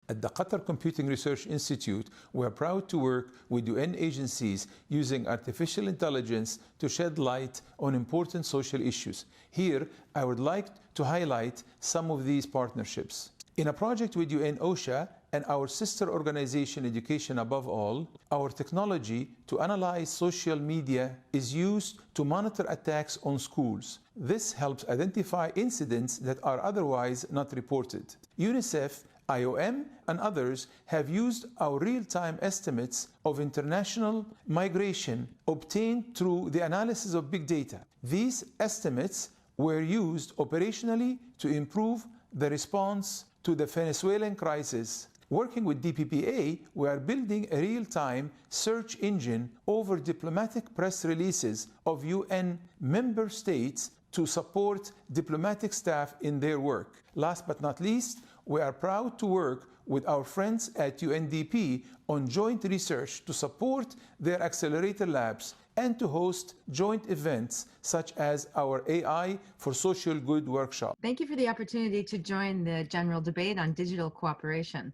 At the Qatar Computing Research Institute, we are proud to work with UN agencies using artificial intelligence to shed light on important social issues. Here, I would like to highlight some of these partnerships. In a project with UN OSHA and our sister organization Education Above All, our technology to analyze social media is used to monitor attacks on schools. This helps identify incidents that are otherwise not reported. UNICEF, IOM, and others have used our real-time estimates of international migration obtained through the analysis of big data. These estimates were used operationally to improve the response to the Venezuelan crisis. Working with DPPA, we are building a real-time search engine over diplomatic press releases of UN member states to support diplomatic staff in their work. Last but not least, we are proud to work with our friends at UNDP on joint research to support their accelerator labs and to host joint events such as our AI for Social Good workshop. Thank you for the opportunity to join the general debate on digital cooperation.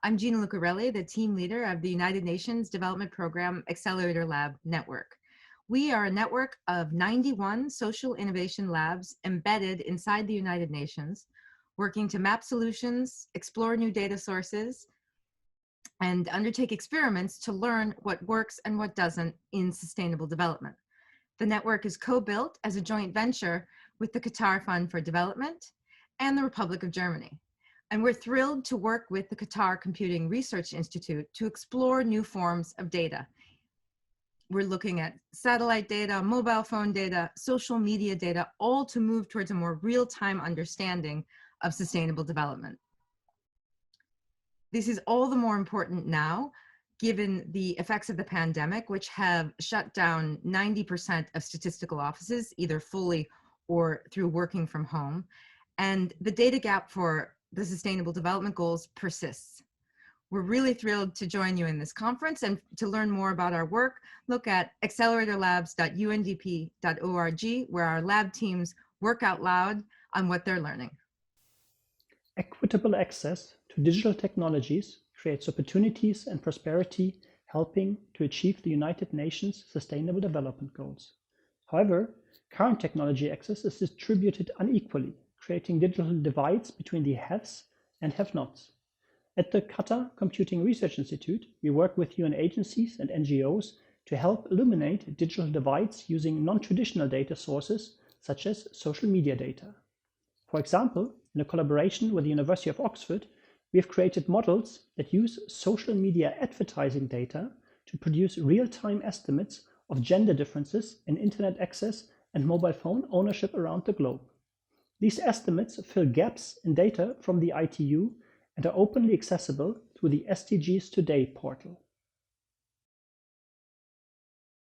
I'm Gina, the team leader of the United Nations Development Program Accelerator Lab Network. We are a network of 91 social innovation labs embedded inside the United Nations, working to map solutions, explore new data sources, and undertake experiments to learn what works and what doesn't in sustainable development. The network is co-built as a joint venture with the Qatar Fund for Development and the Republic of Germany. And we're thrilled to work with the Qatar Computing Research Institute to explore new forms of data. We're looking at satellite data, mobile phone data, social media data, all to move towards a more real-time understanding of sustainable development. This is all the more important now, given the effects of the pandemic, which have shut down 90% of statistical offices, either fully or through working from home. And the data gap for the Sustainable Development Goals persists. We're really thrilled to join you in this conference, and to learn more about our work, look at acceleratorlabs.undp.org, where our lab teams work out loud on what they're learning. Equitable access to digital technologies creates opportunities and prosperity, helping to achieve the United Nations Sustainable Development Goals. However, current technology access is distributed unequally, creating digital divides between the haves and have-nots. At the Qatar Computing Research Institute, we work with UN agencies and NGOs to help illuminate digital divides using non-traditional data sources such as social media data. For example, in a collaboration with the University of Oxford, we have created models that use social media advertising data to produce real-time estimates of gender differences in internet access and mobile phone ownership around the globe. These estimates fill gaps in data from the ITU and are openly accessible through the SDGs Today portal.